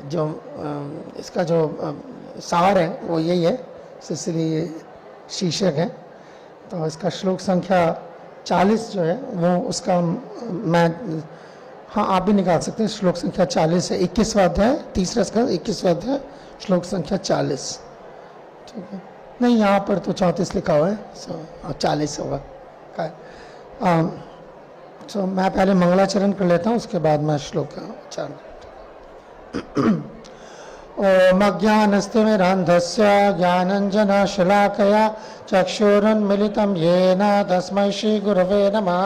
जो इसका जो सार है वो यही है, इसलिए ये शीर्षक है। तो इसका श्लोक संख्या 40 जो है वो उसका मैं, हाँ आप भी निकाल सकते हैं। श्लोक संख्या 40 है, 21वां अध्याय, तीसरा स्कंद 21वां अध्याय, श्लोक संख्या 40। ठीक है, नहीं यहाँ पर तो 34 लिखा हुआ है, 40 होगा का। तो मैं पहले मंगलाचरण कर लेता हूँ, उसके बाद मैं श्लोक का उच्चारण। ओम अज्ञानस्तिमिरान्धस्य ज्ञानञ्जनशलाकया चक्षुरुन्मिलितं येन तस्मै श्रीगुरवे नमः।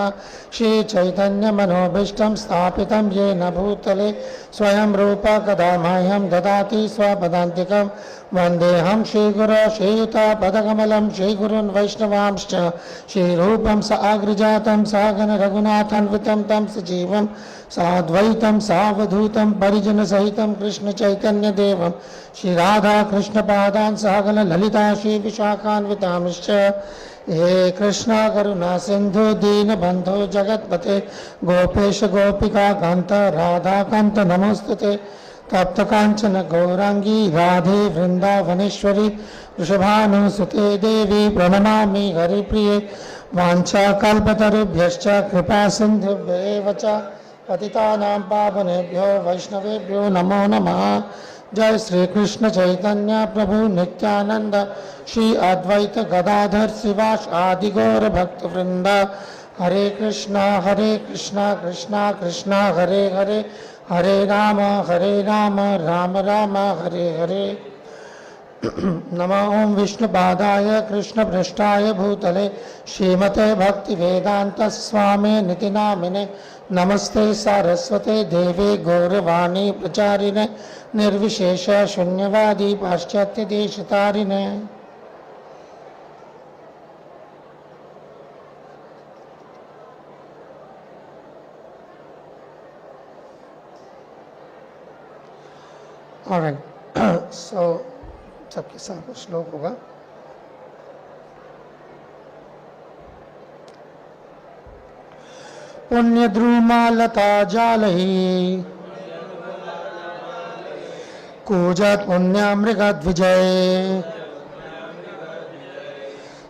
श्रीचैतन्यमनोभीष्टं स्थापितं येन भूतले स्वयं रूप कदा मह्यं ददाति स्वपदान्तिकं। वन्देऽहं श्रीगुरो श्रीयुतापदकमलं श्रीगुरून् वैष्णवांश्च श्रीरूपं साग्रजातं सहगण रघुनाथान्वितं तं सजीवं साद्वैतं सावधूतं परिजनसहितं कृष्णचैतन्यदेवं श्रीराधाकृष्णपादान् सहगण ललिता श्रीविशाखान्वितांश्च। हे कृष्णा करुणा सिन्धु दीनबन्धो जगत्पते गोपेश गोपिका कान्त राधाकान्त नमोस्तुते। तप्त कांचन गौरांगी राधे वृंदावनेश्वरी वृषभानुसुते देवी प्रणमामि हरिप्रिये। वाञ्छाकल्पतरुभ्यश्च कृपा सिन्धुभ्येव च पतितानां पावनेभ्यो वैष्णवेभ्यो नमो नमः। जय श्री कृष्ण चैतन्य प्रभु नित्यानंद श्री अद्वैत गदाधर शिवास आदि गौर भक्त वृंद। हरे कृष्णा कृष्णा कृष्णा हरे हरे, हरे राम राम राम हरे हरे। नमः ओं विष्णुपादाय कृष्णपृष्ठाय भूतले श्रीमते भक्तिवेदांत स्वामी निति नामिने। नमस्ते सारस्वते देवे गौरवाणी प्रचारिणे निर्विशेष शून्यवादी पाश्चात्य देशतारिणे। Alright, so सबके साथ श्लोक होगा। पुण्यद्रुमालता जालहि कूजत पुण्यामृगद्विजय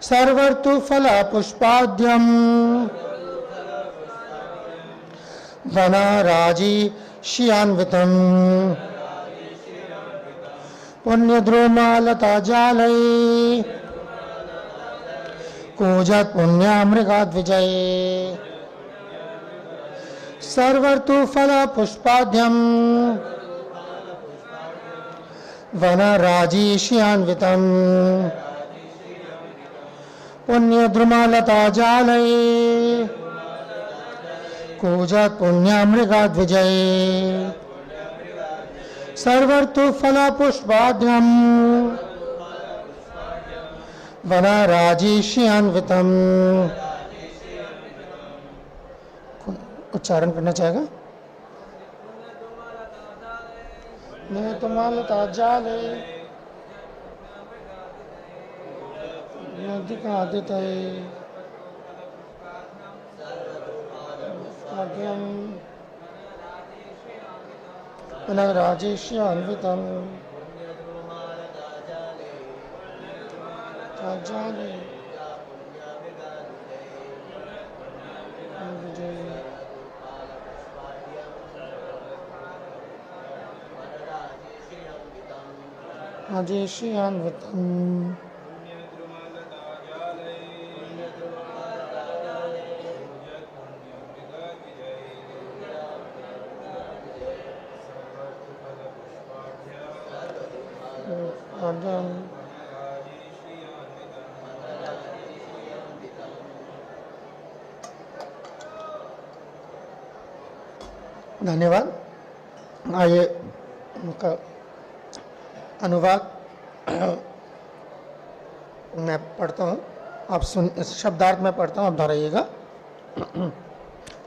सर्वर्तु फला पुष्पाद्यम वनराजी शियान्वितम्। पुण्यद्रुमालता जालय कूजत पुण्यामृगद्विजय सर्वर्तु फल पुष्पाद्यम वनराजीष्यान्वितम्। पुण्यद्रुमालता जालय कूजत पुण्यामृगद्विजय सर्वर्तु फल पुष्पाद्यम वनराजीष्यान्वितम्। उच्चारण करना चाहेगा? मैं तुम्हारा जाले नदी का आदित्य वनराजीष्यान्वितम्। राजीष्यान्वितम्। धन्यवाद। आइए उनका अनुवाद मैं पढ़ता हूँ, आप सुन, शब्दार्थ में पढ़ता हूँ, आप दोहराइएगा।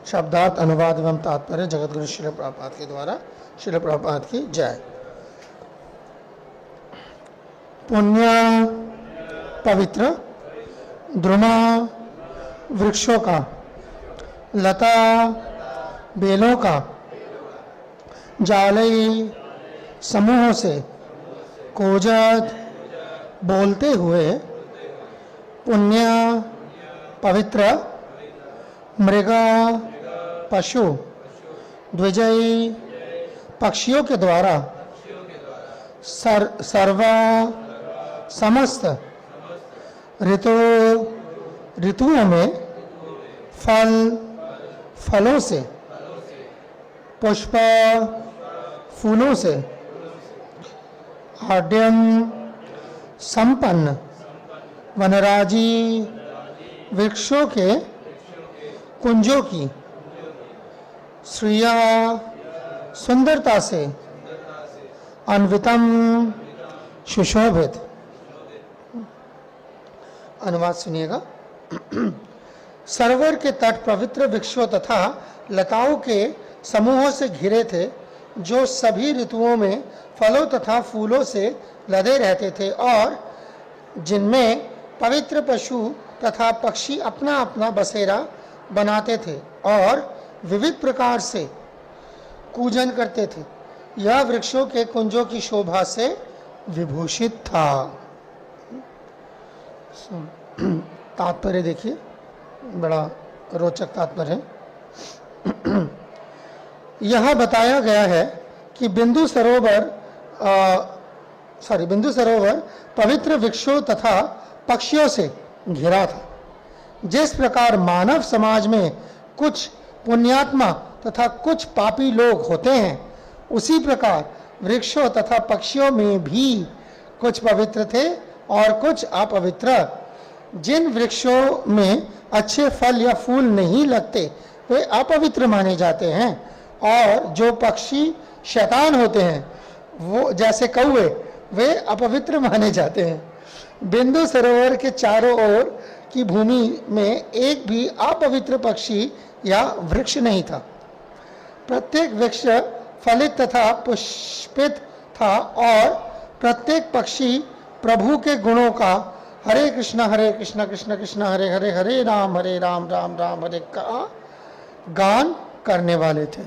शब्दार्थ अनुवाद एवं तात्पर्य जगतगुरु श्रील प्रभुपाद के द्वारा। श्रील प्रभुपाद की जय। पुण्य पवित्र, द्रुमा वृक्षों का, लता बेलों का, जालई समूहों से कोजत बोलते हुए पुण्य पवित्र मृगा पशु द्विजयी पक्षियों के द्वारा सर्वा समस्त ऋतुओं में फलों से पुष्प फूलों से आड्यम संपन्न वनराजी वृक्षों के कुंजों की श्रिया सुंदरता से अन्वितम सुशोभित। अनुवाद सुनिएगा। सरोवर के तट पवित्र वृक्षों तथा लताओं के समूहों से घिरे थे, जो सभी ऋतुओं में फलों तथा फूलों से लदे रहते थे और जिनमें पवित्र पशु तथा पक्षी अपना अपना बसेरा बनाते थे और विविध प्रकार से कूजन करते थे। यह वृक्षों के कुंजों की शोभा से विभूषित था। तात्पर्य देखिए, बड़ा रोचक तात्पर्य है। यह बताया गया है कि बिंदु सरोवर पवित्र वृक्षों तथा पक्षियों से घिरा था। जिस प्रकार मानव समाज में कुछ पुण्यात्मा तथा कुछ पापी लोग होते हैं, उसी प्रकार वृक्षों तथा पक्षियों में भी कुछ पवित्र थे और कुछ अपवित्र। जिन वृक्षों में अच्छे फल या फूल नहीं लगते वे अपवित्र माने जाते हैं, और जो पक्षी शैतान होते हैं, वो जैसे कौवे, वे अपवित्र माने जाते हैं। बिंदु सरोवर के चारों ओर की भूमि में एक भी अपवित्र पक्षी या वृक्ष नहीं था। प्रत्येक वृक्ष फलित तथा पुष्पित था और प्रत्येक पक्षी प्रभु के गुणों का हरे कृष्ण कृष्ण कृष्ण हरे हरे हरे राम राम राम हरे का गान करने वाले थे।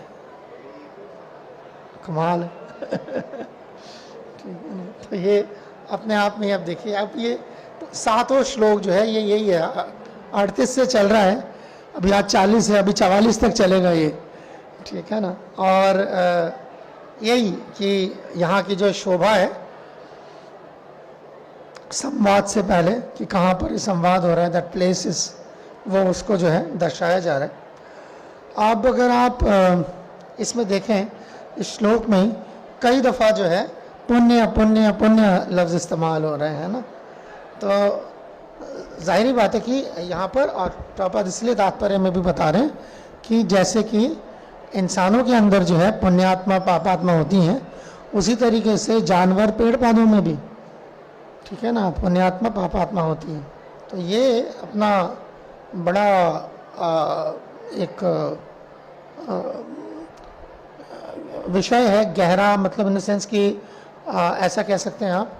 कमाल है। ठीक है ना? तो ये अपने आप में अब देखिए, अब ये सातों श्लोक जो है ये यही है, 38 से चल रहा है, अभी आज 40 है, अभी 44 तक चलेगा ये। ठीक है ना? और यही कि यहाँ की जो शोभा है, संवाद से पहले कि कहाँ पर संवाद हो रहा है, दैट प्लेस इज, वो उसको जो है दर्शाया जा रहा है। अब अगर आप इसमें देखें, इस श्लोक में कई दफ़ा जो है पुण्य पुण्य पुण्य लफ्ज़ इस्तेमाल हो रहे हैं ना, तो जाहिर बात है कि यहाँ पर, और प्रॉपर इसलिए तात्पर्य में भी बता रहे हैं कि जैसे कि इंसानों के अंदर जो है पुण्यात्मा पापात्मा होती हैं, उसी तरीके से जानवर पेड़ पौधों में भी, ठीक है ना, पुण्यात्मा पापात्मा होती है। तो ये अपना बड़ा एक विषय है, गहरा, मतलब इन द सेंस कि ऐसा कह सकते हैं आप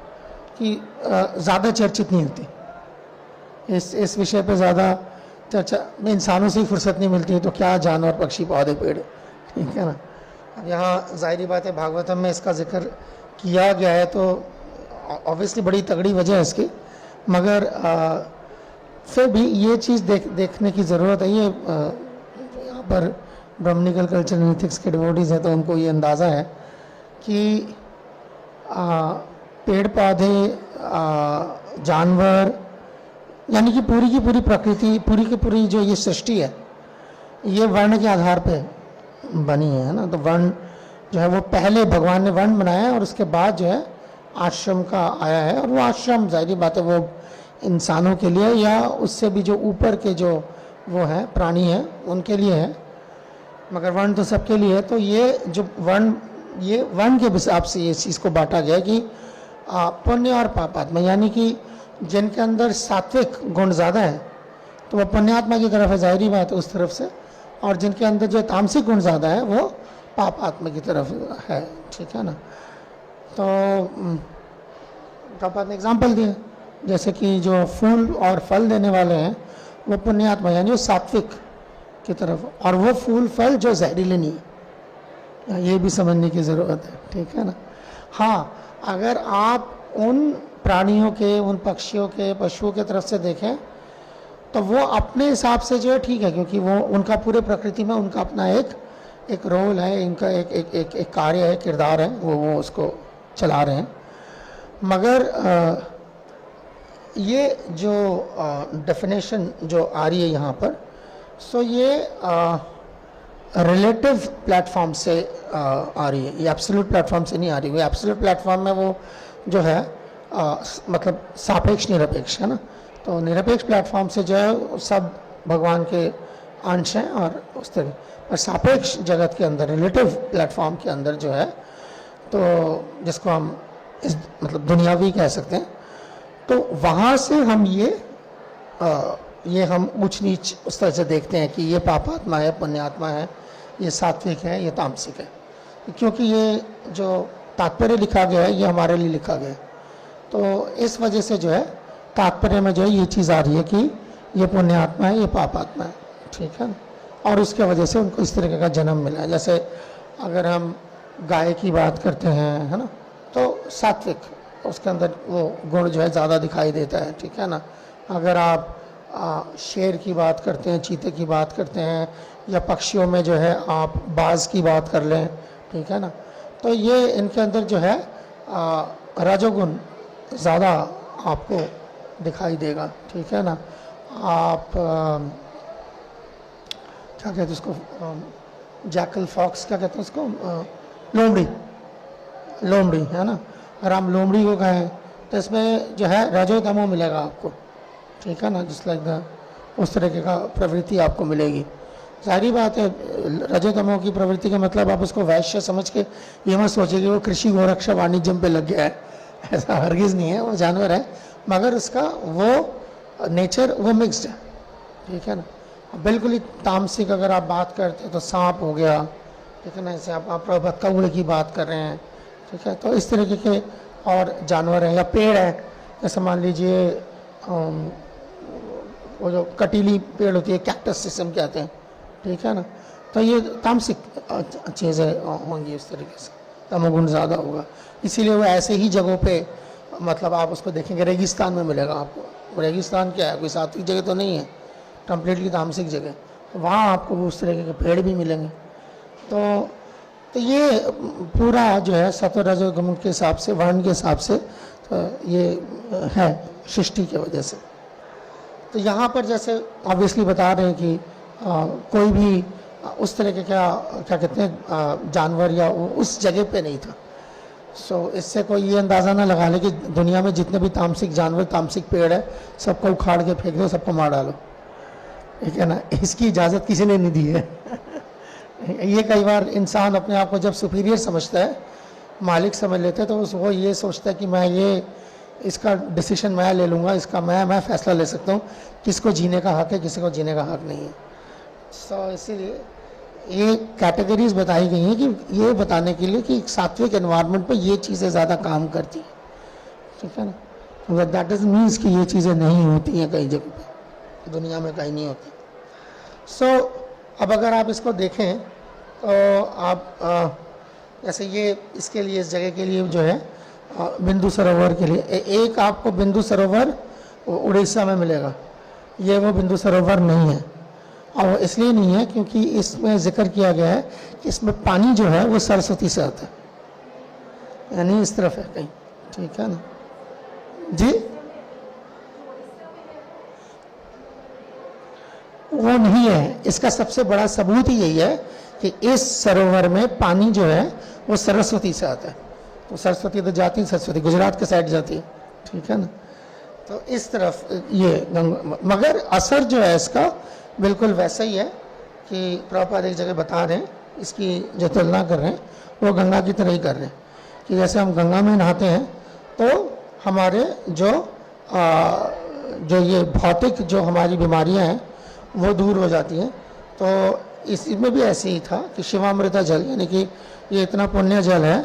कि ज़्यादा चर्चित नहीं होती। इस विषय पे ज़्यादा चर्चा, इंसानों से ही फुर्सत नहीं मिलती है, तो क्या जानवर पक्षी पौधे पेड़, ठीक है ना। अब यहाँ जाहिर बात है भागवतम में इसका जिक्र किया गया है, तो ऑब्वियसली बड़ी तगड़ी वजह है इसकी, मगर फिर भी ये चीज़ देखने की ज़रूरत है। ये यहाँ पर ब्रह्मनिकल कल्चर एथिक्स के डिवोटीज़ हैं, तो उनको ये अंदाज़ा है कि पेड़ पौधे, जानवर, यानी कि पूरी की पूरी प्रकृति, पूरी की पूरी जो ये सृष्टि है, ये वर्ण के आधार पे बनी है ना। तो वर्ण जो है वो पहले भगवान ने वर्ण बनाया है और उसके बाद जो है आश्रम का आया है, और वो आश्रम जाहिर बात है वो इंसानों के लिए या उससे भी जो ऊपर के जो वो हैं प्राणी हैं उनके लिए है, मगर वर्ण तो सबके लिए है। तो ये जो वर्ण, ये वर्ण के हिसाब से ये चीज़ को बांटा गया कि पुण्य और पापात्मा, यानी कि जिनके अंदर सात्विक गुण ज़्यादा है तो वह पुण्यात्मा की तरफ है, जाहिर बात है उस तरफ से, और जिनके अंदर जो तामसिक गुण ज़्यादा है वो पापात्मा की तरफ है, ठीक है ना। तो पापा ने एग्जाम्पल दिए, जैसे कि जो फूल और फल देने वाले हैं वो पुण्यात्मा, यानी वो सात्विक की तरफ, और वो फूल फल जो जहरीले नहीं है, ये भी समझने की ज़रूरत है, ठीक है ना। हाँ, अगर आप उन प्राणियों के, उन पक्षियों के, पशुओं के तरफ से देखें तो वो अपने हिसाब से जो है ठीक है, क्योंकि वो उनका पूरे प्रकृति में उनका अपना एक रोल है, इनका एक कार्य है, किरदार है, वो उसको चला रहे हैं। मगर ये जो डेफिनेशन जो आ रही है यहाँ पर, सो ये रिलेटिव प्लेटफॉर्म से आ रही है, ये एब्सोल्यूट प्लेटफॉर्म से नहीं आ रही। वो एब्सोल्यूट प्लेटफॉर्म में वो जो है मतलब सापेक्ष निरपेक्ष है ना, तो निरपेक्ष प्लेटफॉर्म से जो है सब भगवान के अंश हैं और उस तरह, पर सापेक्ष जगत के अंदर, रिलेटिव प्लेटफॉर्म के अंदर जो है, तो जिसको हम इस मतलब दुनियावी कह सकते हैं, तो वहाँ से हम ये हम ऊंच नीच उस तरह से देखते हैं कि ये पापात्मा है, पुण्यात्मा है, ये सात्विक है, ये तामसिक है, क्योंकि ये जो तात्पर्य लिखा गया है ये हमारे लिए लिखा गया है। तो इस वजह से जो है तात्पर्य में जो है ये चीज़ आ रही है कि ये पुण्यात्मा है, ये पापात्मा है, ठीक है ना, और उसके वजह से उनको इस तरीके का जन्म मिला है। जैसे अगर हम गाय की बात करते हैं, है ना, तो सात्विक, उसके अंदर वो गुण जो है ज़्यादा दिखाई देता है, ठीक है ना। अगर आप शेर की बात करते हैं, चीते की बात करते हैं, या पक्षियों में जो है आप बाज की बात कर लें, ठीक है ना, तो ये इनके अंदर जो है रजोगुण ज़्यादा आपको दिखाई देगा, ठीक है ना। आप क्या कहते हैं उसको, जैकल फॉक्स क्या कहते हैं उसको, लोमड़ी है ना, अगर आप लोमड़ी को कहें तो इसमें जो है रजो तमो मिलेगा आपको, ठीक है ना, जिस लाइक उस तरीके का प्रवृत्ति आपको मिलेगी। सारी बात है, रजो तमो की प्रवृत्ति का मतलब आप उसको वैश्य समझ के ये मत सोचिए कि वो कृषि गोरक्षा वाणिज्य पे लग गया है, ऐसा हरगिज़ नहीं है, वो जानवर है, मगर उसका वो नेचर वो मिक्स्ड है, ठीक है ना। बिल्कुल ही तामसिक अगर आप बात करते हैं तो सांप हो गया, ठीक है ना, ऐसे आप कौवे की बात कर रहे हैं, ठीक है, तो इस तरीके के और जानवर हैं, या पेड़ है, जैसे मान लीजिए वो जो कटीली पेड़ होती है, कैक्टस सिस्टम कहते हैं, ठीक है ना, तो ये तामसिक चीज़ें होंगी, इस तरीके से तमोगुण ज़्यादा होगा, इसीलिए वो ऐसे ही जगहों पे मतलब आप उसको देखेंगे, रेगिस्तान में मिलेगा आपको। रेगिस्तान क्या है, कोई सात्विक जगह तो नहीं है, कम्प्लीटली तामसिक जगह, तो वहाँ आपको उस तरीके के पेड़ भी मिलेंगे। तो ये पूरा जो है सत्व रजो तमो के हिसाब से, वर्ण के हिसाब से, तो ये है सृष्टि की वजह से। तो यहाँ पर जैसे ऑब्वियसली बता रहे हैं कि कोई भी उस तरह के क्या कहते हैं जानवर या उस जगह पे नहीं था। सो इससे कोई ये अंदाज़ा ना लगा ले कि दुनिया में जितने भी तामसिक जानवर, तामसिक पेड़ है, सबको उखाड़ के फेंक दो, सबको मार डालो, ठीक है ना, इसकी इजाज़त किसी ने नहीं दी है। ये कई बार इंसान अपने आप को जब सुपीरियर समझता है, मालिक समझ लेते हैं, तो वो ये सोचता है कि मैं ये इसका डिसीजन मैं ले लूँगा, इसका मैं फ़ैसला ले सकता हूँ, किसको जीने का हक़ है, किसी को जीने का हक़ नहीं है। सो इसीलिए ये कैटेगरीज बताई गई हैं कि ये बताने के लिए कि सात्विक एनवायरनमेंट पर ये चीज़ें ज़्यादा काम करती हैं, ठीक है ना। दैट डजंट मीन्स कि ये चीज़ें नहीं होती हैं कई जगह पे, दुनिया में कहीं नहीं होती। सो अब अगर आप इसको देखें तो आप जैसे ये इसके लिए, इस जगह के लिए जो है बिंदु सरोवर के लिए एक आपको बिंदु सरोवर उड़ीसा में मिलेगा, ये वो बिंदु सरोवर नहीं है, और इसलिए नहीं है क्योंकि इसमें जिक्र किया गया है कि इसमें पानी जो है वो सरस्वती से आता है, यानी इस तरफ है कहीं, ठीक है ना जी। वो नहीं है, इसका सबसे बड़ा सबूत ही यही है कि इस सरोवर में पानी जो है वो सरस्वती से आता है। तो सरस्वती तो जाती है, सरस्वती गुजरात के साइड जाती है, ठीक है ना, तो इस तरफ ये गंगा, मगर असर जो है इसका बिल्कुल वैसा ही है कि प्रभुपाद एक जगह बता रहे हैं, इसकी जो तुलना कर रहे हैं वो गंगा की तरह ही कर रहे हैं कि जैसे हम गंगा में नहाते हैं तो हमारे जो ये भौतिक जो हमारी बीमारियां हैं वो दूर हो जाती हैं। तो इसमें भी ऐसे ही था कि शिवामृता जल, यानी कि ये इतना पुण्य जल है,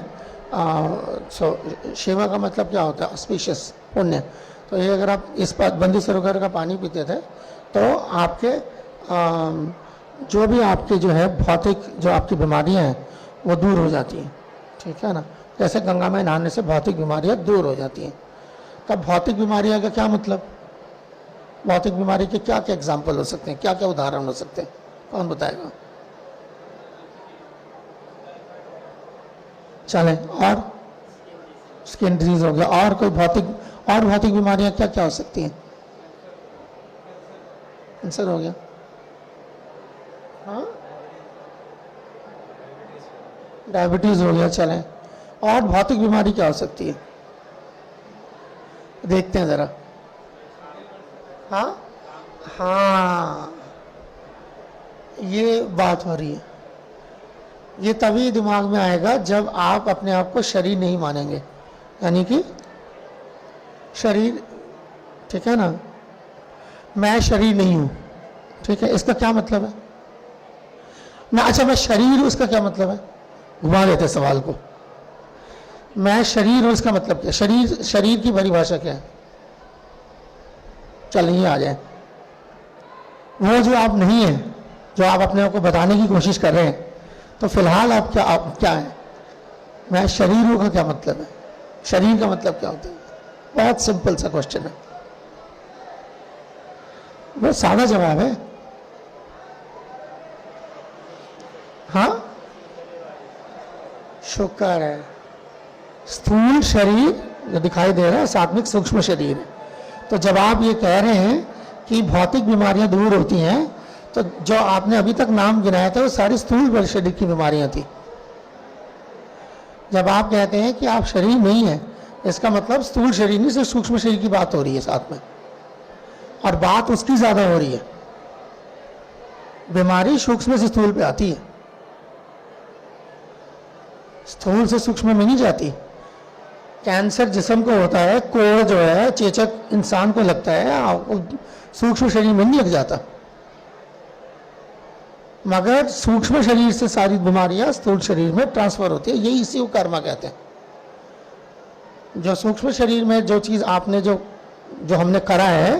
शिवा का मतलब क्या होता है, ऑस्पिशियस, पुण्य। तो ये अगर आप इस बंदी सरोवर का पानी पीते थे तो आपके जो भी आपके जो है भौतिक जो आपकी बीमारियां हैं वो दूर हो जाती हैं, ठीक है ना। जैसे गंगा में नहाने से भौतिक बीमारियां दूर हो जाती हैं। तब भौतिक बीमारियां का क्या मतलब? भौतिक बीमारी के क्या क्या एग्जाम्पल हो सकते हैं, क्या क्या उदाहरण हो सकते हैं, कौन बताएगा? चलें, और स्किन डिजीज हो गया, और कोई भौतिक बीमारियां क्या क्या हो सकती हैं? कैंसर हो गया, हाँ, डायबिटीज हो गया। चलें, और भौतिक बीमारी क्या हो सकती है? देखते हैं जरा। हाँ हाँ, ये बात हो रही है। ये तभी दिमाग में आएगा जब आप अपने आप को शरीर नहीं मानेंगे, यानी कि शरीर, ठीक है ना, मैं शरीर नहीं हूं, ठीक है, इसका क्या मतलब है? अच्छा, मैं शरीर हूं, इसका क्या मतलब है? घुमा देते सवाल को। मैं शरीर हूं, इसका मतलब क्या? शरीर की परिभाषा क्या है? चलिए आ जाए। वो जो आप नहीं है, जो आप अपने आप को बताने की कोशिश कर रहे हैं, तो फिलहाल आप क्या है? मैं शरीर हूं का क्या मतलब है? शरीर का मतलब क्या होता है? बहुत सिंपल सा क्वेश्चन है, बहुत सादा जवाब है। हाँ, शुक्र है। स्थूल शरीर जो दिखाई दे रहा है, सात्विक सूक्ष्म शरीर है। तो जब आप ये कह रहे हैं कि भौतिक बीमारियां दूर होती हैं, तो जो आपने अभी तक नाम गिनाया था वो सारी स्थूल शरीर की बीमारियां थी। जब आप कहते हैं कि आप शरीर नहीं है, इसका मतलब स्थूल शरीर नहीं, सिर्फ सूक्ष्म शरीर की बात हो रही है साथ में, और बात उसकी ज्यादा हो रही है। बीमारी सूक्ष्म से स्थूल पे आती है, स्थूल से सूक्ष्म में नहीं जाती। कैंसर जिस्म को होता है, कोढ़ जो है, चेचक इंसान को लगता है, सूक्ष्म शरीर में नहीं लग जाता। मगर सूक्ष्म शरीर से सारी बीमारियां स्थूल शरीर में ट्रांसफर होती है, यही इसी को कर्मा कहते हैं। जो सूक्ष्म शरीर में जो चीज आपने जो हमने करा है,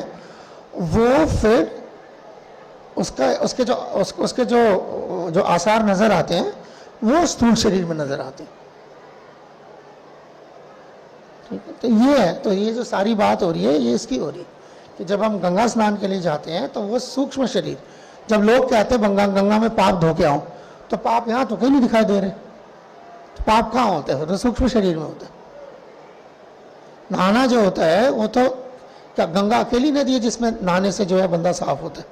वो फिर उसके जो आसार नजर आते हैं, वो स्थूल शरीर में नजर आते हैं। ठीक है, तो ये है, तो ये जो सारी बात हो रही है, ये इसकी हो रही है कि जब हम गंगा स्नान के लिए जाते हैं, तो वो सूक्ष्म शरीर, जब लोग कहते हैं गंगा में पाप धो के आओ, तो पाप यहाँ तो कहीं नहीं दिखाई दे रहे, तो पाप कहाँ होते हैं? तो सूक्ष्म शरीर में होता है। नहाना जो होता है, वो तो क्या गंगा अकेली नदी है जिसमें नहाने से जो है बंदा साफ होता है?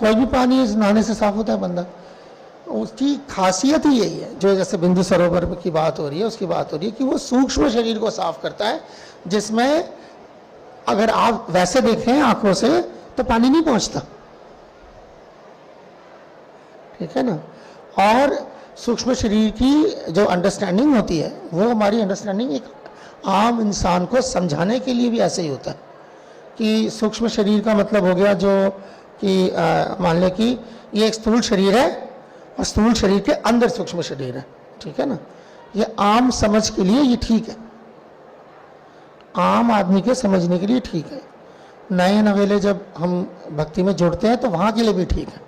कोई भी पानी नहाने से साफ होता है बंदा? उसकी खासियत ही यही है, जो जैसे बिंदु सरोवर की बात हो रही है, उसकी बात हो रही है कि वो सूक्ष्म शरीर को साफ करता है, जिसमें अगर आप वैसे देखें आंखों से तो पानी नहीं पहुंचता, ठीक है ना। और सूक्ष्म शरीर की जो अंडरस्टैंडिंग होती है, वो हमारी अंडरस्टैंडिंग एक आम इंसान को समझाने के लिए भी ऐसे ही होता है कि सूक्ष्म शरीर का मतलब हो गया जो कि मान लें कि ये एक स्थूल शरीर है और स्थूल शरीर के अंदर सूक्ष्म शरीर है, ठीक है ना। ये आम समझ के लिए ये ठीक है, आम आदमी के समझने के लिए ठीक है। नए नवेले जब हम भक्ति में जुड़ते हैं तो वहां के लिए भी ठीक है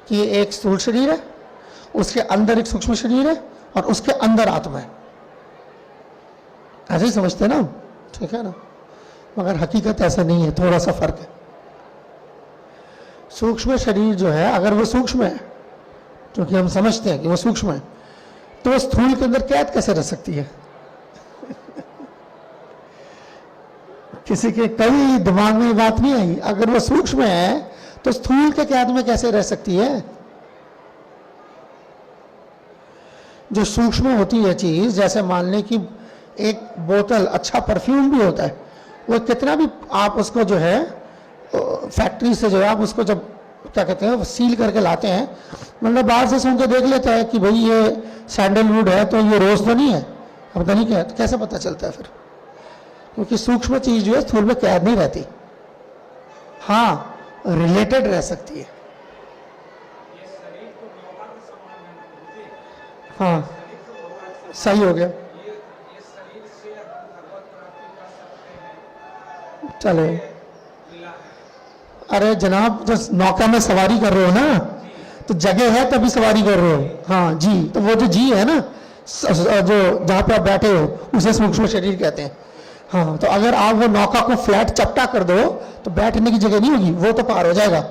कि ये एक स्थूल शरीर है, उसके अंदर एक सूक्ष्म शरीर है और उसके अंदर आत्मा है, ऐसे ही समझते हैं ना, ठीक है ना। मगर हकीकत ऐसा नहीं है, थोड़ा सा फर्क है। सूक्ष्म शरीर जो है, अगर वो सूक्ष्म है, क्योंकि हम समझते हैं कि वो सूक्ष्म है, तो स्थूल के अंदर कैद कैसे रह सकती है? किसी के कभी दिमाग में ये बात नहीं आई, अगर वो सूक्ष्म है तो स्थूल के कैद में कैसे रह सकती है? जो सूक्ष्म होती है चीज, जैसे मान लें कि एक बोतल, अच्छा परफ्यूम भी होता है, वो कितना भी आप उसको जो है फैक्ट्री से जो है आप उसको जब क्या कहते हैं सील करके लाते हैं, मतलब बाहर से सुन के देख लेता है कि भाई ये सैंडलवुड है तो ये रोज तो नहीं है, अब पता नहीं क्या है, तो कैसे पता चलता है फिर? क्योंकि सूक्ष्म चीज जो है स्थूल में कैद नहीं रहती, हाँ रिलेटेड रह सकती है। हाँ सही हो गया, चलो। अरे जनाब, जो नौका में सवारी कर रहे हो ना, तो जगह है तभी सवारी कर रहे हो, हाँ जी, तो वो जो जी है ना, जो जहाँ पे आप बैठे हो उसे सूक्ष्म शरीर कहते हैं। हाँ, तो अगर आप वो नौका को फ्लैट चपटा कर दो तो बैठने की जगह नहीं होगी, वो तो पार हो जाएगा।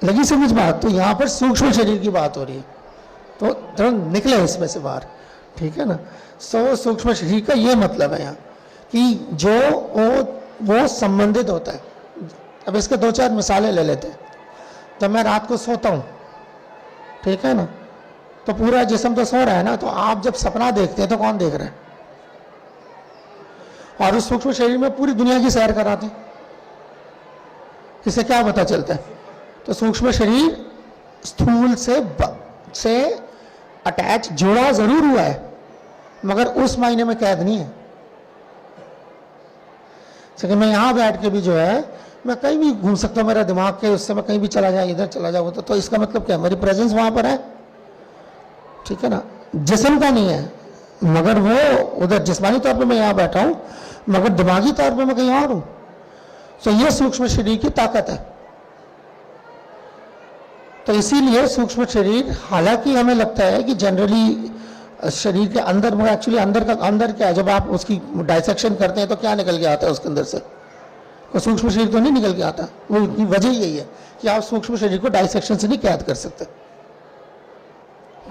लगी समझ बात? तो यहाँ पर सूक्ष्म शरीर की बात हो रही है, तो तुरंत निकले इसमें से बाहर, ठीक है ना। सो सूक्ष्म शरीर का ये मतलब है यहाँ कि जो वो संबंधित होता है। अब इसके 2-4 मिसालें ले लेते हैं। जब मैं रात को सोता हूँ, ठीक है ना, तो पूरा जिस्म तो सो रहा है ना, तो आप जब सपना देखते हैं तो कौन देख रहा है? और उस सूक्ष्म शरीर में पूरी दुनिया की सैर कराते हैं। इससे क्या पता चलता है? तो सूक्ष्म शरीर स्थूल से अटैच, जुड़ा जरूर हुआ है, मगर उस मायने में कैद नहीं है। जैसे मैं यहां बैठ के भी जो है मैं कहीं भी घूम सकता हूं, मेरा दिमाग के उससे मैं कहीं भी चला जाए, इधर चला जाऊँ, तो इसका मतलब क्या? मेरी प्रेजेंस वहां पर है, ठीक है ना। जिस्म का नहीं है, मगर वो उधर जिस्मानी तौर पे मैं यहाँ बैठा हूं, मगर दिमागी तौर पे मैं कहीं और हूं। तो ये सूक्ष्म शरीर की ताकत है। तो इसीलिए सूक्ष्म शरीर, हालांकि हमें लगता है कि जनरली शरीर के अंदर, मगर एक्चुअली अंदर क्या है, जब आप उसकी डाइसेक्शन करते हैं तो क्या निकल के आता है उसके अंदर से? कोई सूक्ष्म शरीर तो नहीं निकल के आता। वो वजह यही है कि आप सूक्ष्म शरीर को डाइसेक्शन से नहीं कैद कर सकते,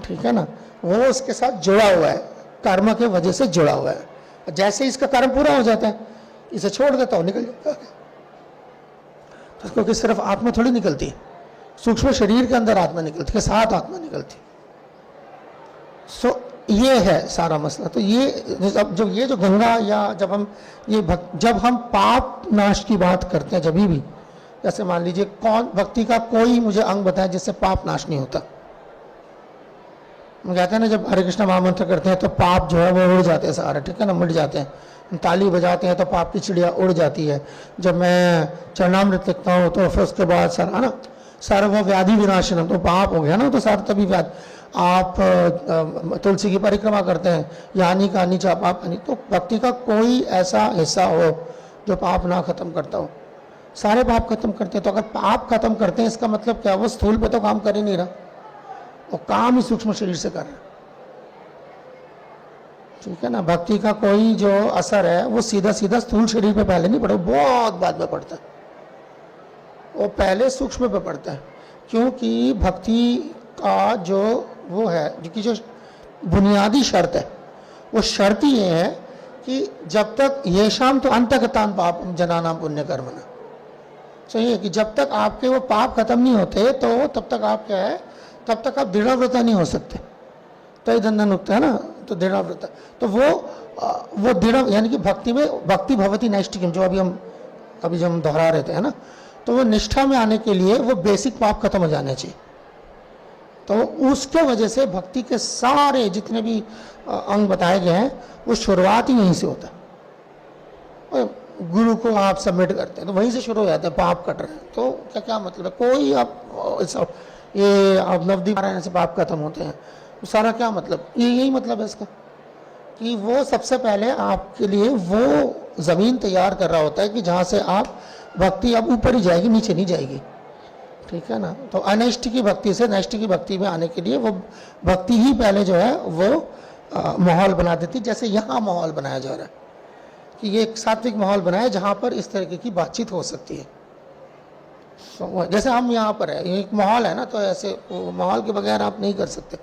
ठीक है ना। वो उसके साथ जुड़ा हुआ है, कर्म के वजह से जुड़ा हुआ है। जैसे इसका कर्म पूरा हो जाता है, इसे छोड़ देता हूं, निकल जाता है। तो क्योंकि सिर्फ आत्मा थोड़ी निकलती है, सूक्ष्म शरीर के अंदर आत्मा निकलती है, साथ आत्मा निकलती। सो ये है सारा मसला। तो ये जो गंगा, या जब हम पाप नाश की बात करते हैं, जब भी, जैसे मान लीजिए कौन भक्ति का कोई मुझे अंग बताए जिससे पाप नाश नहीं होता। हम कहते हैं ना, जब हरे कृष्ण महामंत्र करते हैं तो पाप जो है वो उड़ जाते हैं सारे, ठीक है ना, मिट जाते हैं। ताली बजाते हैं तो पाप की चिड़िया उड़ जाती है। जब मैं चरणामृत लिखता हूँ तो फिर उसके बाद सर्व व्याधि विनाशनम, तो पाप हो गया ना, तो सारा तभी व्याधि। आप तुलसी की परिक्रमा करते हैं, यानी का नीचा पाप नहीं। तो भक्ति का कोई ऐसा हिस्सा हो जो पाप ना खत्म करता हो, सारे पाप खत्म करते हैं। तो अगर पाप खत्म करते हैं, इसका मतलब क्या? वो स्थूल पे तो काम कर ही नहीं रहा, वो काम ही सूक्ष्म शरीर से कर रहा है, ठीक है ना। भक्ति का कोई जो असर है वो सीधा सीधा स्थूल शरीर पे पहले नहीं पड़ता, बहुत बाद में पड़ता है, वो पहले सूक्ष्म पे पड़ता है। क्योंकि भक्ति का जो वो है, जो बुनियादी शर्त है, वो शर्त ये है कि जब तक ये शाम तो अंतगतान पाप जनाना पुण्य कर्मना, सही है कि जब तक आपके वो पाप खत्म नहीं होते तो तब तक आप क्या है, तब तक आप दृढ़व्रता नहीं हो सकते। तो ये धंधन उगता है ना, तो दृढ़व्रता, तो वो दृढ़, यानी कि भक्ति में भक्ति भवती नैष्ठिकम, जो अभी हम दोहरा रहे थे, है ना। तो वो निष्ठा में आने के लिए वो बेसिक पाप खत्म हो जाने चाहिए। तो उसके वजह से भक्ति के सारे जितने भी अंग बताए गए हैं, वो शुरुआत ही यहीं से होता है। गुरु को आप सबमिट करते हैं तो वहीं से शुरू हो जाता है, पाप कट रहे हैं। तो क्या मतलब है? कोई आप ये आप नवदीप नारायण से पाप खत्म होते हैं, तो सारा क्या मतलब? यही मतलब है इसका, कि वो सबसे पहले आपके लिए वो जमीन तैयार कर रहा होता है कि जहाँ से आप भक्ति अब ऊपर ही जाएगी, नीचे नहीं जाएगी, ठीक है ना। तो अनैष्ठ की भक्ति से नैष्ठ की भक्ति में आने के लिए वो भक्ति ही पहले जो है वो माहौल बना देती। जैसे यहाँ माहौल बनाया जा रहा है कि ये एक सात्विक माहौल बनाया जहाँ पर इस तरीके की बातचीत हो सकती है। जैसे हम यहाँ पर है, ये एक माहौल है ना, तो ऐसे माहौल के बगैर आप नहीं कर सकते।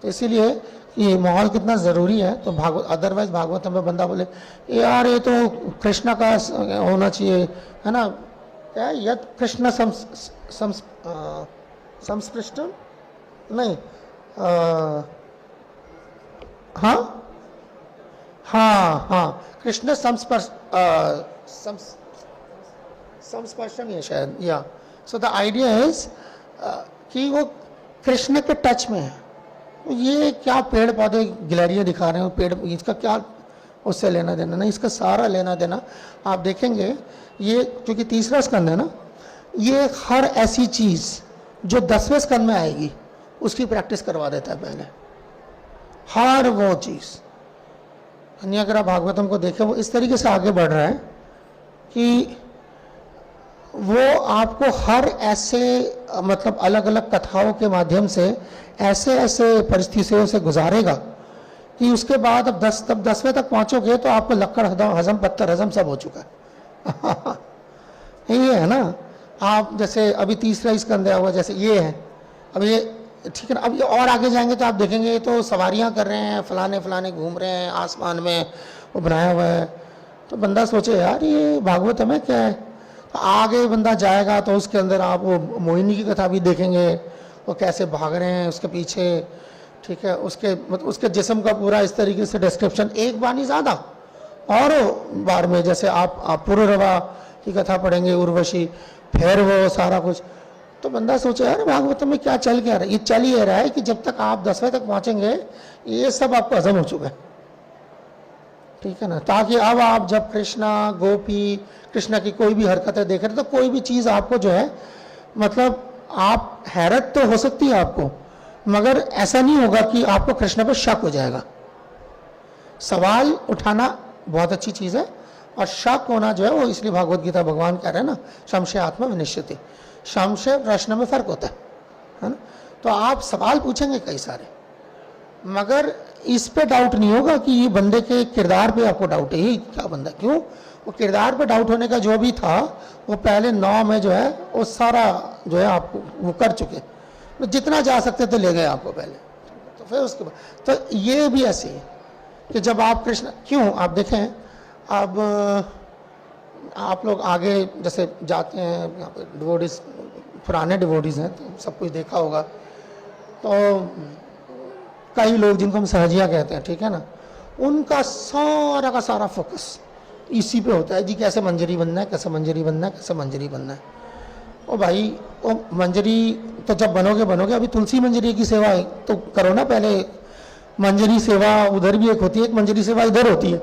तो इसीलिए ये माहौल कितना ज़रूरी है। तो अदरवाइज भागवत में बंदा बोले यार ये तो कृष्ण का होना चाहिए, है ना, क्या यद कृष्ण संस्पृष्ट नहीं, हाँ कृष्ण संस्पर्शम ये शायद, या सो द आइडिया इज कि वो कृष्ण के टच में है। ये क्या पेड़ पौधे गिलहरियाँ दिखा रहे हैं, पेड़, इसका क्या उससे लेना देना? नहीं, इसका सारा लेना देना आप देखेंगे। ये क्योंकि तीसरा स्कंद है ना, ये हर ऐसी चीज़ जो 10वें स्कंद में आएगी उसकी प्रैक्टिस करवा देता है पहले, हर वो चीज़। यानी अगर आप भागवतम को देखें, वो इस तरीके से आगे बढ़ रहा है कि वो आपको हर ऐसे मतलब अलग अलग कथाओं के माध्यम से ऐसे ऐसे परिस्थितियों से गुजारेगा कि उसके बाद अब 10वें तक पहुंचोगे तो आपको लक्कड़ हजम पत्थर हजम सब हो चुका है। ये है ना, आप जैसे अभी तीसरा इसका अंदर हुआ, जैसे ये है, अब ये ठीक है ना, अब ये और आगे जाएंगे तो आप देखेंगे तो सवारियां कर रहे हैं, फलाने फलाने घूम रहे हैं आसमान में, वो बनाया हुआ है। तो बंदा सोचे यार ये भागवत में क्या है। तो आगे बंदा जाएगा तो उसके अंदर आप वो मोहिनी की कथा भी देखेंगे, वो कैसे भाग रहे हैं उसके पीछे, ठीक है, उसके मतलब उसके जिस्म का पूरा इस तरीके से डिस्क्रिप्शन, एक बार नहीं ज़्यादा और बार में। जैसे आप पुरुरवा की कथा पढ़ेंगे, उर्वशी, फिर वो सारा कुछ। तो बंदा सोचे यार भागवत में क्या चल क्या रहा है। ये चल ये रहा है कि जब तक आप 10वें तक पहुंचेंगे ये सब आपको हजम हो चुका है, ठीक है ना। ताकि अब आप जब कृष्णा गोपी कृष्णा की कोई भी हरकतें देख रहे तो कोई भी चीज़ आपको जो है, मतलब आप हैरत तो हो सकती है आपको, मगर ऐसा नहीं होगा कि आपको कृष्ण पर शक हो जाएगा। सवाल उठाना बहुत अच्छी चीज़ है, और शक होना जो है वो, इसलिए भागवत गीता भगवान कह रहे हैं ना, संशय आत्मा विनिश्चिति, संशय प्रश्न में फर्क होता है ना। तो आप सवाल पूछेंगे कई सारे, मगर इस पे डाउट नहीं होगा कि ये बंदे के किरदार पे आपको डाउट है, ये क्या बंदा, क्यों वो किरदार पे डाउट होने का जो भी था वो पहले 9 में जो है वो सारा जो है आपको वो कर चुके, तो जितना जा सकते थे ले गए आपको पहले। तो फिर उसके बाद तो ये भी ऐसे ही है कि जब आप कृष्ण, क्यों आप देखें, अब आप लोग आगे जैसे जाते हैं, यहाँ पे डिवोटीज, पुराने डिवोटीज हैं तो सब कुछ देखा होगा, तो कई लोग जिनको हम सहजिया कहते हैं, ठीक है ना, उनका सारा का सारा फोकस इसी पे होता है जी, कैसे मंजरी बनना है, कैसे मंजरी बनना है, कैसे मंजरी बनना है। ओ भाई, ओ मंजरी तो जब बनोगे, अभी तुलसी मंजरी की सेवा है तो करो ना पहले। मंजरी सेवा उधर भी एक होती है, एक मंजरी सेवा इधर होती है,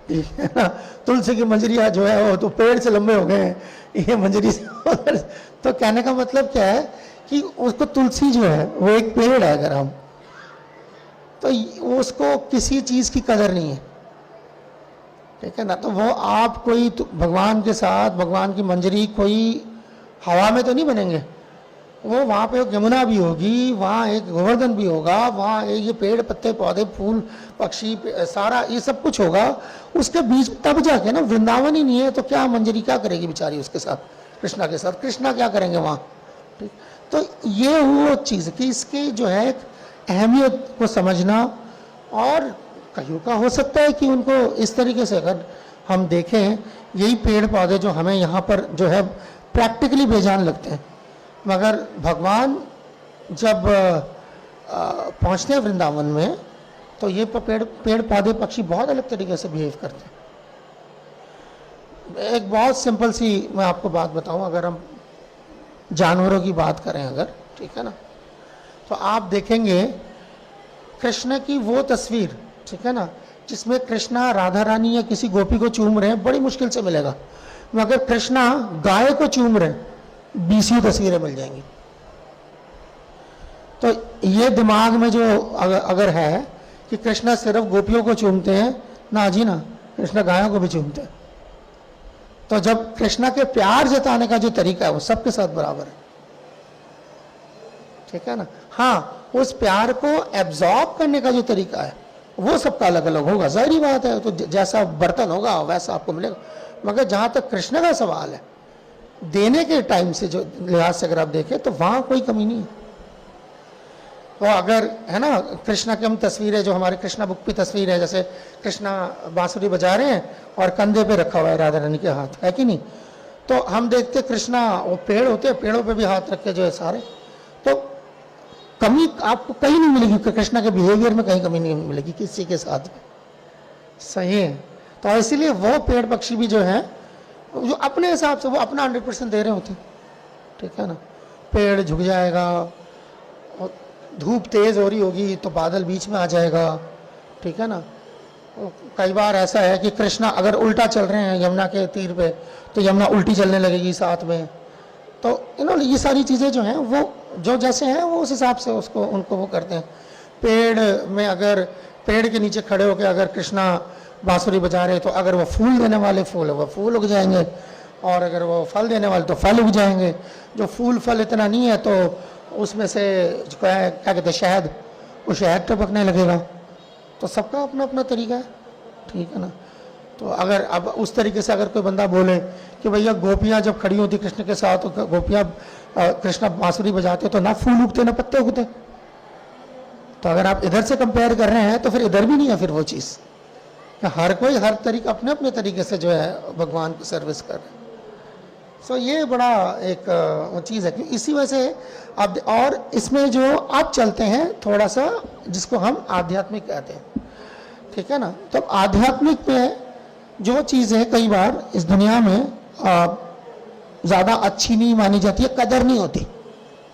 ठीक है ना। तुलसी की मंजरियाँ जो है वो तो पेड़ से लंबे हो गए हैं, ये मंजरी सेवा। तो कहने का मतलब क्या है कि उसको तुलसी जो है वो एक पेड़ है, अगर हम तो उसको किसी चीज़ की कदर नहीं है, ठीक है ना। तो वो आप कोई तो भगवान के साथ, भगवान की मंजरी कोई हवा में तो नहीं बनेंगे, वो वहाँ पे एक यमुना भी होगी, वहाँ एक गोवर्धन भी होगा, वहाँ एक ये पेड़ पत्ते पौधे फूल पक्षी सारा ये सब कुछ होगा, उसके बीच तब जाके ना, वृंदावन ही नहीं है तो क्या मंजरी क्या करेगी बेचारी उसके साथ, कृष्णा के साथ, कृष्णा क्या करेंगे वहाँ, ठीक। तो ये वो चीज़ कि इसकी जो है अहमियत को समझना, और कईयों का हो सकता है कि उनको इस तरीके से अगर हम देखें, यही पेड़ पौधे जो हमें यहाँ पर जो है प्रैक्टिकली बेजान लगते हैं, मगर भगवान जब पहुँचते हैं वृंदावन में तो ये पेड़ पौधे पक्षी बहुत अलग तरीके से बिहेव करते हैं। एक बहुत सिंपल सी मैं आपको बात बताऊं, अगर हम जानवरों की बात करें अगर, ठीक है ना, तो आप देखेंगे कृष्ण की वो तस्वीर, ठीक है ना, जिसमें कृष्णा राधा रानी या किसी गोपी को चूम रहे हैं, बड़ी मुश्किल से मिलेगा। मगर कृष्णा गाय को चूम रहे हैं, 20 तस्वीरें मिल जाएंगी। तो ये दिमाग में जो अगर है कि कृष्णा सिर्फ गोपियों को चूमते हैं, ना जी ना, कृष्णा गायों को भी चूमते हैं। तो जब कृष्णा के प्यार जताने का जो तरीका है वो सबके साथ बराबर है, ठीक है ना। हाँ, उस प्यार को एब्जॉर्ब करने का जो तरीका है वो सबका अलग अलग होगा, जाहिर बात है। तो जैसा बर्तन होगा वैसा आपको मिलेगा। मगर जहां तक कृष्ण का सवाल है, देने के टाइम से जो लिहाज से अगर आप देखें तो वहां कोई कमी नहीं है। तो अगर है ना, कृष्णा की हम तस्वीरें, जो हमारे कृष्णा बुक की तस्वीर है, जैसे कृष्णा बांसुरी बजा रहे हैं और कंधे पे रखा हुआ है राधा रानी के हाथ, है कि नहीं। तो हम देखते कृष्णा, वो पेड़ होते हैं, पेड़ों पे भी हाथ रखे जो है सारे, तो कमी आपको कहीं नहीं मिलेगी, कृष्णा के बिहेवियर में कहीं कमी नहीं मिलेगी किसी के साथ में, सही है। तो इसीलिए वो पेड़ पक्षी भी जो है, जो अपने हिसाब से वो अपना 100% दे रहे होते हैं, ठीक है ना। पेड़ झुक जाएगा, और धूप तेज हो रही होगी तो बादल बीच में आ जाएगा, ठीक है ना। कई बार ऐसा है कि कृष्णा अगर उल्टा चल रहे हैं यमुना के तीर पे, तो यमुना उल्टी चलने लगेगी साथ में। तो ये सारी चीज़ें जो हैं वो जो जैसे हैं वो उस हिसाब से उसको उनको वो करते हैं। पेड़ में अगर पेड़ के नीचे खड़े होकर अगर कृष्णा बांसुरी बजा रहे, तो अगर वो फूल देने वाले फूल है वो फूल उग जाएंगे, और अगर वो फल देने वाले तो फल उग जाएंगे। जो फूल फल इतना नहीं है तो उसमें से क्या कहते हैं शहद, वो शहद टपकने लगेगा, तो सबका अपना अपना तरीका है, ठीक है ना। तो अगर अब उस तरीके से अगर कोई बंदा बोले कि भैया गोपियाँ जब खड़ी होती कृष्ण के साथ, तो गोपियाँ कृष्ण बांसुरी बजाते तो ना फूल उगते ना पत्ते उगते, तो अगर आप इधर से कंपेयर कर रहे हैं तो फिर इधर भी नहीं है फिर वो चीज़। हर कोई हर तरीके अपने अपने तरीके से जो है भगवान की सर्विस कर रहे हैं। सो ये बड़ा एक चीज़ है कि इसी वजह से अब और इसमें जो आप चलते हैं थोड़ा सा जिसको हम आध्यात्मिक कहते हैं, ठीक है ना। तो आध्यात्मिक में जो चीज़ें कई बार इस दुनिया में ज़्यादा अच्छी नहीं मानी जाती है, कदर नहीं होती,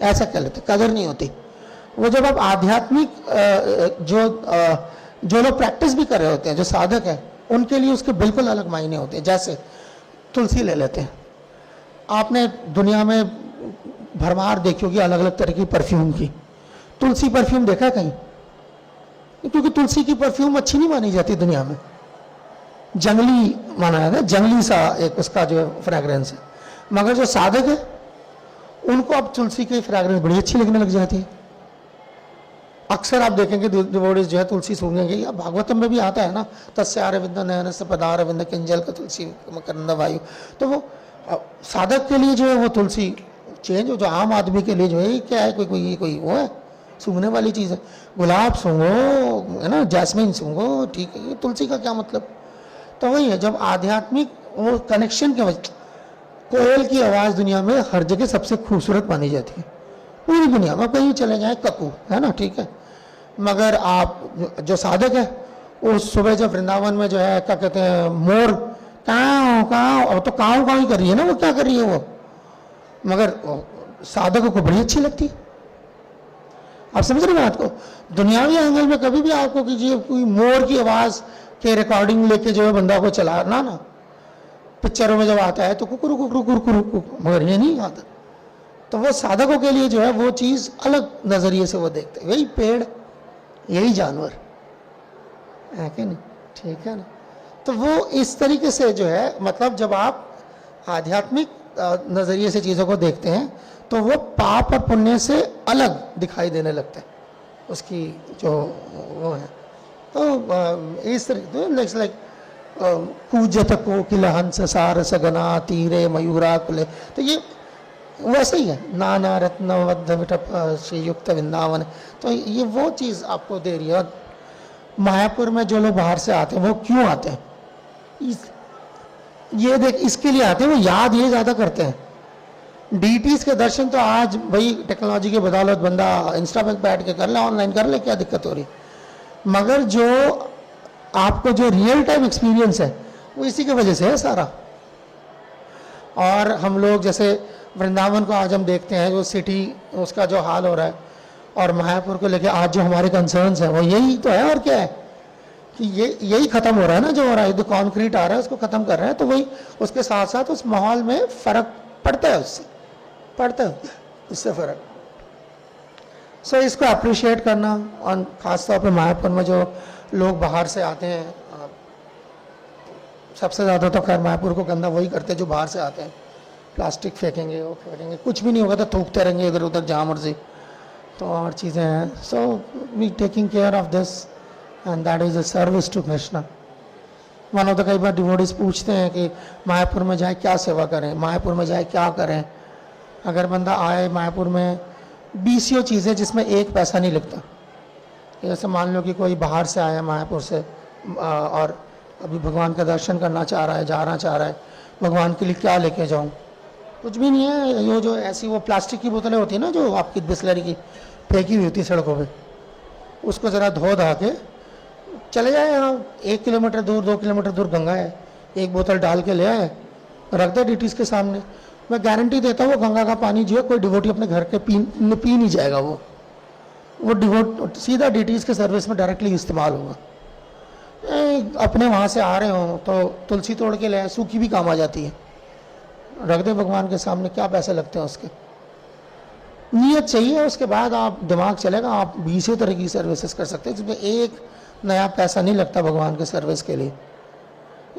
ऐसा कह लेते, कदर नहीं होती। वो जब आप आध्यात्मिक जो लोग प्रैक्टिस भी कर रहे होते हैं, जो साधक हैं, उनके लिए उसके बिल्कुल अलग मायने होते हैं। जैसे तुलसी ले लेते हैं, आपने दुनिया में भरमार देखी होगी अलग अलग तरह की परफ्यूम की, तुलसी परफ्यूम देखा है कहीं? क्योंकि तुलसी की परफ्यूम अच्छी नहीं मानी जाती दुनिया में, जंगली माना जाता है, जंगली सा एक उसका जो फ्रेग्रेंस है। मगर जो साधक है उनको अब तुलसी की फ्रेग्रेंस बड़ी अच्छी लगने लग जाती है। अक्सर आप देखेंगे डिवोटीज जो है तुलसी सूंघेंगे, या भागवतम में भी आता है ना, तस्यारविंद नयन से पदारविंद किंजल का तुलसी मकरंद वायु। तो वो साधक के लिए जो है वो तुलसी चेंज हो, जो आम आदमी के लिए जो है क्या है, कोई वो है सूंघने वाली चीज़ है। गुलाब सूंघो है ना, जैस्मिन सूंघो, ठीक है, तुलसी का क्या मतलब। तो वही है, जब आध्यात्मिक वो कनेक्शन की वजह, कोयल की आवाज़ दुनिया में हर जगह सबसे खूबसूरत मानी जाती है, पूरी दुनिया में कहीं चले जाए ककू है ना, ठीक है। मगर आप जो साधक है वो सुबह जब वृंदावन में जो है क्या कहते हैं, मोर काँव काँव, और तो काँव काँव ही कर रही है ना, वो क्या कर रही है वो, मगर साधकों को बड़ी अच्छी लगती है। आप समझ रहे हैं बात को? दुनियावी एंगल में कभी भी आपको कीजिए कोई मोर की आवाज़ के रिकॉर्डिंग लेके जो है बंदा को चला ना पिक्चरों में जब आता है तो कुकुरु कुकुरु कुकुरु कुकुरु, मगर ये नहीं आता। तो वो साधकों के लिए जो है वो चीज़ अलग नज़रिए से वो देखते हैं, यही पेड़ यही जानवर है कि नहीं, ठीक है ना। तो वो इस तरीके से जो है, मतलब जब आप आध्यात्मिक नज़रिए से चीज़ों को देखते हैं तो वो पाप और पुण्य से अलग दिखाई देने लगते हैं, उसकी जो वो है। तो इस तरीके लाइक कूजत कोकिल हंस सारस गना तीरे मयूरा कुले, तो ये वैसे ही है, नाना रत्नवद्ध विटप श्रीयुक्त वृंदावन। तो ये वो चीज़ आपको दे रही है। मायापुर में जो लोग बाहर से आते हैं वो क्यों आते हैं, ये देख इसके लिए आते हैं, वो याद ये ज़्यादा करते हैं। डीटीज के दर्शन तो आज भाई टेक्नोलॉजी के बदौलत बंदा इंस्टा पे बैठ के कर ले, ऑनलाइन कर ले, क्या दिक्कत हो रही। मगर जो आपको जो रियल टाइम एक्सपीरियंस है वो इसी की वजह से है सारा। और हम लोग जैसे वृंदावन को आज हम देखते हैं, जो सिटी उसका जो हाल हो रहा है, और मायापुर को लेके आज जो हमारे कंसर्न्स हैं वो यही तो है। और क्या है कि यही ख़त्म हो रहा है ना, जो हो रहा है, जो कॉन्क्रीट आ रहा है उसको ख़त्म कर रहे हैं। तो वही उसके साथ साथ उस माहौल में फ़र्क पड़ता है, उससे पड़ता है, उससे फ़र्क। सो इसको अप्रिशिएट करना, और ख़ासतौर पर मायापुर में जो लोग बाहर से आते हैं, सबसे ज़्यादा तो खैर मायापुर को गंदा वही करते हैं जो बाहर से आते हैं, प्लास्टिक फेंकेंगे, वो फेंकेंगे, कुछ भी नहीं होगा तो थूकते रहेंगे इधर उधर जहाँ मर्जी। तो और चीज़ें हैं। So we taking care of this and that is a service to Krishna. One of the कई बार डिवोटीज पूछते हैं कि मायापुर में जाए क्या सेवा करें, मायापुर में जाए क्या करें। अगर बंदा आए मायापुर में, 20 चीज़ें जिसमें एक पैसा नहीं लगता। जैसे मान लो कि कोई बाहर से आया मायापुर से और अभी भगवान का दर्शन करना चाह रहा है, जाना चाह रहा है, भगवान के लिए क्या लेके जाऊं, कुछ भी नहीं है। ये जो ऐसी वो प्लास्टिक की बोतलें होती है ना, जो आपकी बिस्लरी की फेंकी हुई होती है सड़कों पे, उसको ज़रा धो धा के चले जाए। यहाँ 1 किलोमीटर दूर 2 किलोमीटर दूर गंगा है, एक बोतल डाल के ले आए, रख दे डिटीज़ के सामने। मैं गारंटी देता हूँ वो गंगा का पानी जो है कोई डिवोटी अपने घर के पी नहीं जाएगा। वो डिवोट सीधा डिटीज़ के सर्विस में डायरेक्टली इस्तेमाल होगा। अपने वहाँ से आ रहे हो तो तुलसी तोड़ के ले, सूखी भी काम आ जाती है, रख दे भगवान के सामने, क्या पैसे लगते हैं उसके। नीयत चाहिए, उसके बाद आप दिमाग चलेगा, आप 20 तरह की सर्विसेज कर सकते हैं जिसमें एक नया पैसा नहीं लगता भगवान के सर्विस के लिए।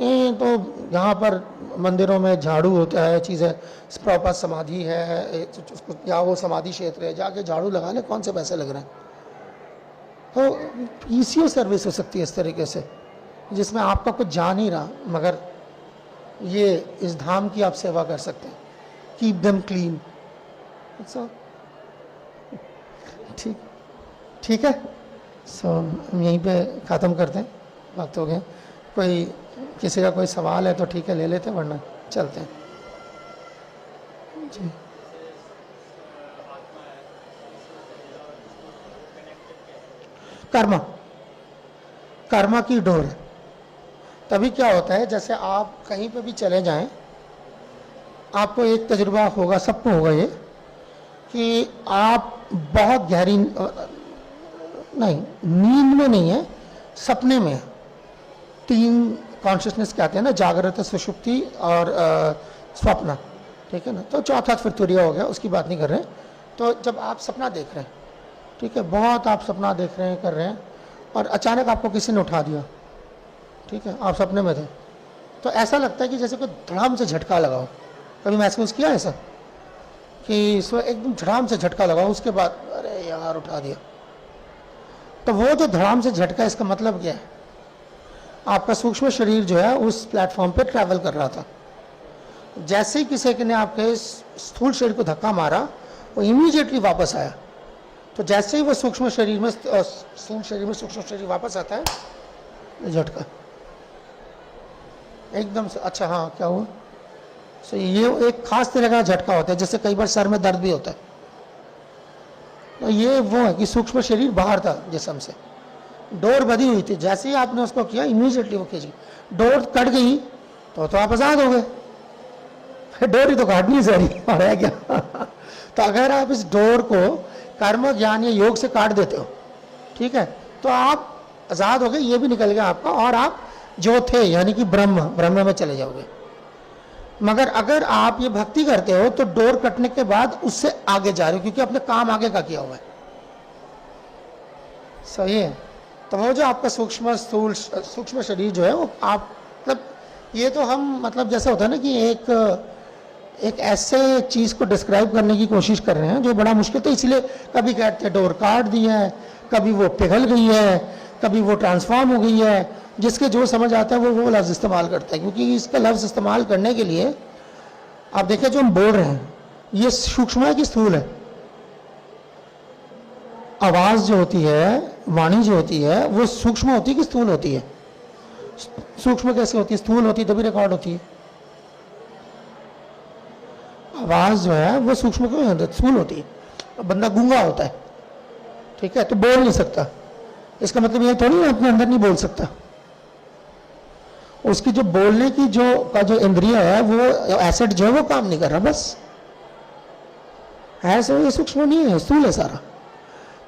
ये तो यहाँ पर मंदिरों में झाड़ू होता है, चीज़ें प्रॉपर समाधि है या वो समाधि क्षेत्र है, जाके झाड़ू लगा ले, कौन से पैसे लग रहे हैं। तो पीसीओ सर्विस हो सकती है इस तरीके से, जिसमें आपका कुछ जा नहीं रहा, मगर ये इस धाम की आप सेवा कर सकते हैं। Keep them clean. ठीक ठीक है। सो हम यहीं पे ख़त्म करते हैं, वक्त हो गया। कोई किसी का कोई सवाल है तो ठीक है ले लेते हैं, वरना चलते हैं जी। कर्मा, कर्मा की डोर। तभी क्या होता है, जैसे आप कहीं पे भी चले जाएं, आपको एक तजुर्बा होगा, सबको होगा ये, कि आप बहुत गहरी नहीं, नींद में नहीं है, सपने में। तीन कॉन्शियसनेस कहते हैं ना, जागृत, सुषुप्ति और स्वप्न, ठीक है ना। तो चौथा फिर तुरिया हो गया, उसकी बात नहीं कर रहे हैं। तो जब आप सपना देख रहे हैं, ठीक है, बहुत आप सपना देख रहे हैं, कर रहे हैं, और अचानक आपको किसी ने उठा दिया, ठीक है, आप सपने में थे, तो ऐसा लगता है कि जैसे कोई धड़ाम से झटका लगाओ। कभी महसूस किया ऐसा कि इसमें एकदम धड़ाम से झटका लगाओ, उसके बाद अरे यार उठा दिया। तो वो जो धड़ाम से झटका, इसका मतलब क्या है, आपका सूक्ष्म शरीर जो है उस प्लेटफॉर्म पे ट्रैवल कर रहा था। जैसे ही किसी ने आपके स्थूल शरीर को धक्का मारा, वो इमीडिएटली वापस आया। तो जैसे ही वो सूक्ष्म शरीर में, स्थूल शरीर में सूक्ष्म शरीर वापस आता है, झटका एकदम से। अच्छा हाँ, क्या हुआ? सो ये एक खास तरह का झटका होता है, जैसे कई बार सर में दर्द भी होता है। तो ये वो है कि सूक्ष्म शरीर बाहर था जिस्म से, डोर बंधी हुई थी, जैसे ही आपने उसको किया इमीडिएटली वो खींच गई। डोर कट गई तो आप आज़ाद हो गए, फिर डोर ही तो काटनी सारी और है क्या। तो अगर आप इस डोर को कर्म ज्ञान या योग से काट देते हो, ठीक है, तो आप आज़ाद हो गए, ये भी निकल गया आपका, और आप जो थे यानी कि ब्रह्म में चले जाओगे। मगर अगर आप ये भक्ति करते हो तो डोर कटने के बाद उससे आगे जा रहे हो, क्योंकि आपने काम आगे का किया हुआ है। सही है। तो वो जो आपका सूक्ष्म स्थूल सूक्ष्म शरीर जो है वो आप, मतलब ये तो हम, मतलब जैसे होता है ना कि एक ऐसे चीज़ को डिस्क्राइब करने की कोशिश कर रहे हैं जो बड़ा मुश्किल, तो इसलिए कभी कहते हैं डोर काट दी है, कभी वो पिघल गई है, कभी वो ट्रांसफॉर्म हो गई है। जिसके जो समझ आता है वो लफ्ज़ इस्तेमाल करता है, क्योंकि इसका लफ्ज़ इस्तेमाल करने के लिए आप देखिए जो हम बोल रहे हैं ये सूक्ष्म है कि स्थूल है। आवाज़ जो होती है, वाणी जो होती है, वो सूक्ष्म होती है कि स्थूल होती है? सूक्ष्म कैसे होती है? स्थूल होती है तभी रिकॉर्ड होती है। आवाज़ जो है वो सूक्ष्म क्यों होती है? स्थूल होती है। बंदा गूंगा होता है, ठीक है, तो बोल नहीं सकता, इसका मतलब ये थोड़ी ना अपने अंदर नहीं बोल सकता। उसकी जो बोलने की जो इंद्रिय है, वो एसेट जो है वो काम नहीं कर रहा, बस ऐसे। ये सूक्ष्म नहीं है, स्थूल है सारा।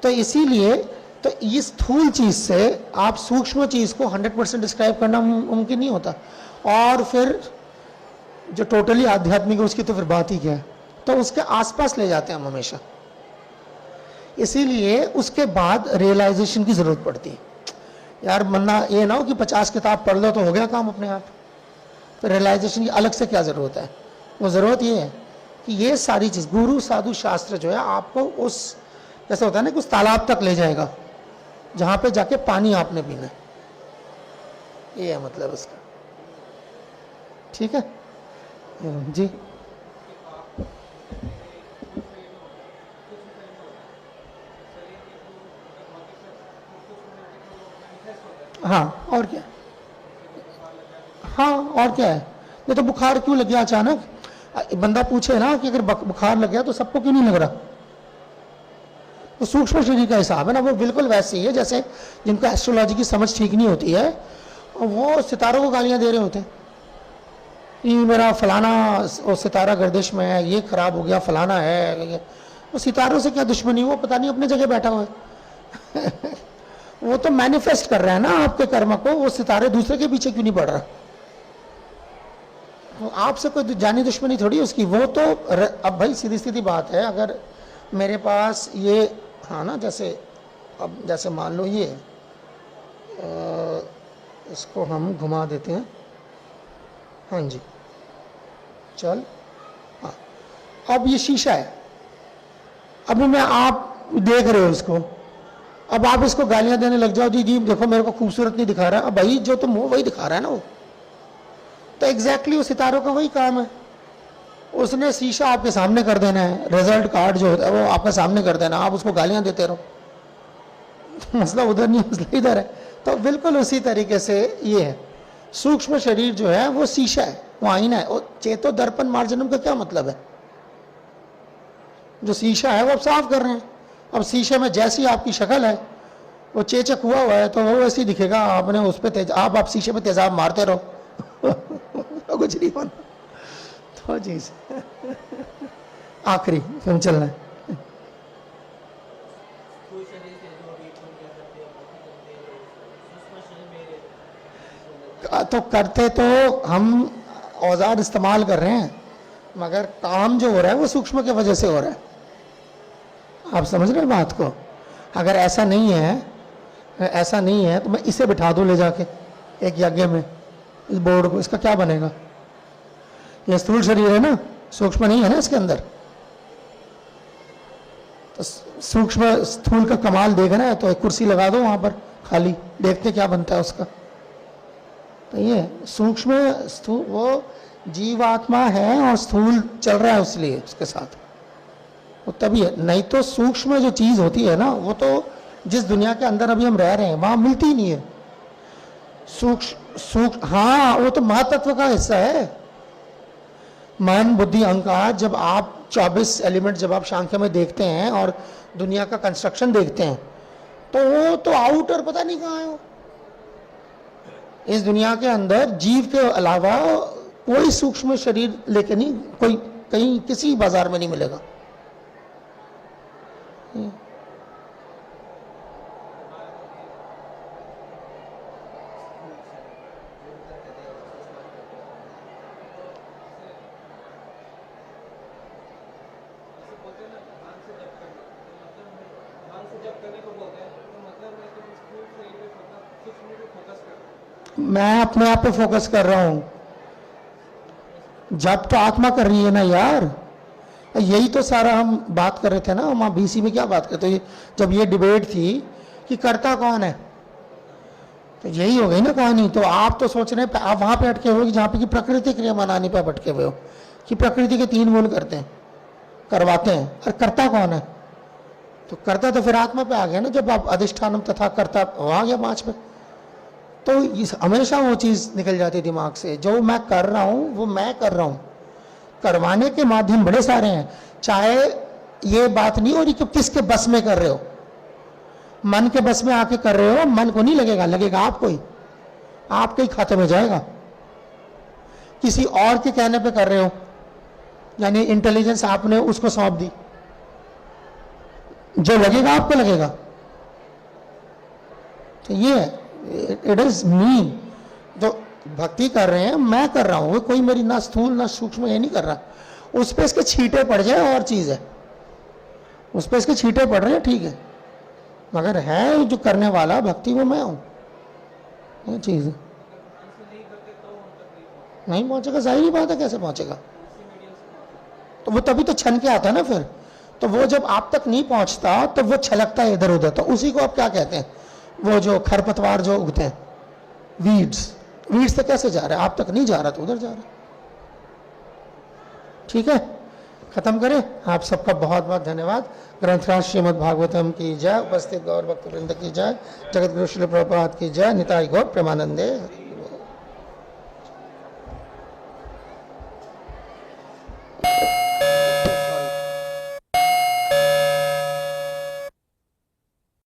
तो इसीलिए तो इस स्थूल चीज से आप सूक्ष्म चीज को 100% डिस्क्राइब करना मुमकिन नहीं होता। और फिर जो टोटली आध्यात्मिक है उसकी तो फिर बात ही क्या है। तो उसके आसपास ले जाते हैं हम हमेशा, इसीलिए उसके बाद रियलाइजेशन की जरूरत पड़ती है। यार मन्ना ये ना हो कि 50 किताब पढ़ लो तो हो गया काम अपने आप। तो रियलाइजेशन की अलग से क्या ज़रूरत है? वो ज़रूरत ये है कि ये सारी चीज़, गुरु साधु शास्त्र जो है आपको उस, जैसे होता है ना कि उस तालाब तक ले जाएगा जहाँ पे जाके पानी आपने पीना है। ये है मतलब उसका। ठीक है जी। हाँ और क्या, हाँ और क्या है। ये तो बुखार क्यों लग गया अचानक? बंदा पूछे ना कि अगर बुखार लग गया तो सबको क्यों नहीं लग रहा? तो सूक्ष्म शरीर का हिसाब है ना, वो बिल्कुल वैसे ही है जैसे जिनको एस्ट्रोलॉजी की समझ ठीक नहीं होती है, वो सितारों को गालियां दे रहे होते हैं कि मेरा फलाना सितारा गर्दिश में है, ये खराब हो गया, फलाना है। वो सितारों से क्या दुश्मनी, वो पता नहीं अपने जगह बैठा हुआ है। वो तो मैनिफेस्ट कर रहा है ना आपके कर्म को, वो सितारे दूसरे के पीछे क्यों नहीं पड़ रहा? तो आपसे कोई जानी दुश्मनी थोड़ी उसकी। वो तो अब भाई सीधी सीधी बात है, अगर मेरे पास ये, हाँ ना, जैसे अब जैसे मान लो ये इसको हम घुमा देते हैं, हाँ जी चल, हाँ अब ये शीशा है, अब मैं, आप देख रहे हो इसको, अब आप इसको गालियां देने लग जाओ, जी जी देखो मेरे को खूबसूरत नहीं दिखा रहा है, अब भाई जो तुम हो वही दिखा रहा है ना वो। तो एग्जैक्टली उस सितारों का वही काम है, उसने शीशा आपके सामने कर देना है, रिजल्ट कार्ड जो होता है वो आपके सामने कर देना, आप उसको गालियां देते रहो। मसला उधर नहीं, मसला इधर है। तो बिल्कुल उसी तरीके से ये है, सूक्ष्म शरीर जो है वो शीशा है, वो आईना है। और चेतो दर्पण मार्जनम का क्या मतलब है? जो शीशा है वो आप साफ कर रहे हैं। अब शीशे में जैसी आपकी शक्ल है, वो चेचक हुआ है तो वो वैसे ही दिखेगा। आपने उस पर आप शीशे पे तेजाब मारते रहो तो कुछ नहीं होना। तो चीज आखिरी फिल्म चलना है। तो करते तो हम औजार इस्तेमाल कर रहे हैं, मगर काम जो हो रहा है वो सूक्ष्म की वजह से हो रहा है। आप समझ रहे हैं बात को? अगर ऐसा नहीं है तो मैं इसे बिठा दूं ले जाके एक यज्ञ में, इस बोर्ड को, इसका क्या बनेगा? ये स्थूल शरीर है ना, सूक्ष्म नहीं है ना इसके अंदर। तो सूक्ष्म स्थूल का कमाल देखना है तो एक कुर्सी लगा दो वहां पर खाली, देखते क्या बनता है उसका। तो ये सूक्ष्म स्थूल वो जीवात्मा है और स्थूल चल रहा है उसलिए उसके साथ, वो तभी है। नहीं तो सूक्ष्म जो चीज होती है ना, वो तो जिस दुनिया के अंदर अभी हम रह रहे हैं वहां मिलती ही नहीं है। सूक्ष्म हाँ, वो तो महातत्व का हिस्सा है। मन बुद्धि अहंकार, जब आप 24 एलिमेंट जब आप सांख्य में देखते हैं और दुनिया का कंस्ट्रक्शन देखते हैं, तो वो तो आउटर पता नहीं कहाँ है वो। इस दुनिया के अंदर जीव के अलावा कोई सूक्ष्म शरीर लेके नहीं, कोई कहीं किसी बाजार में नहीं मिलेगा। मैं अपने आप पे फोकस कर रहा हूं, जब तो आत्मा कर रही है ना यार। यही तो सारा हम बात कर रहे थे ना वहां बीसी में, क्या बात करते थे जब ये डिबेट थी कि करता कौन है, तो यही हो गई ना कहानी। तो आप तो सोच रहे हैं, आप वहां पे अटके हुए जहां पे कि प्रकृति क्रिया मनाने पे अटके हुए हो कि प्रकृति के 3 गुण करते हैं, करवाते हैं, और करता कौन है? तो करता तो फिर आत्मा पे आ गया ना, जब आप अधिष्ठानम तथा करता वहां गया 5 पे। तो हमेशा वो चीज निकल जाती दिमाग से, जो मैं कर रहा हूं वो मैं कर रहा हूं। करवाने के माध्यम बड़े सारे हैं, चाहे ये बात नहीं हो रही कि किसके बस में कर रहे हो। मन के बस में आके कर रहे हो, मन को नहीं लगेगा, लगेगा आपको ही, आपके ही खाते में जाएगा। किसी और के कहने पे कर रहे हो, यानी इंटेलिजेंस आपने उसको सौंप दी, जो लगेगा आपको लगेगा। तो ये इट इज मी, जो भक्ति कर रहे हैं मैं कर रहा हूं, कोई मेरी ना स्थूल ना सूक्ष्म ये नहीं कर रहा। उस पे इसके छींटे पड़ जाए और चीज है, उस पे इसके छींटे पड़ रहे हैं ठीक है, मगर है जो करने वाला भक्ति वो मैं हूं, ये चीज है। नहीं पहुंचेगा, जाहिर ही बात है, कैसे पहुंचेगा? तो वो तभी तो छन के आता है ना फिर। तो वो जब आप तक नहीं पहुंचता तो वो छलकता है इधर उधर, तो उसी को आप क्या कहते हैं? वो जो खरपतवार जो उगते हैं, वीड्स से कैसे जा रहा है? आप तक नहीं जा रहा तो उधर जा रहा है। ठीक है, खत्म करें। आप सबका बहुत बहुत धन्यवाद। ग्रंथराज श्रीमद् भागवतम की जय, उपस्थित गौर भक्त वृंद की जय, जगत गुरु श्री प्रभुपाद की जय, निताई गौर प्रेमानंदे।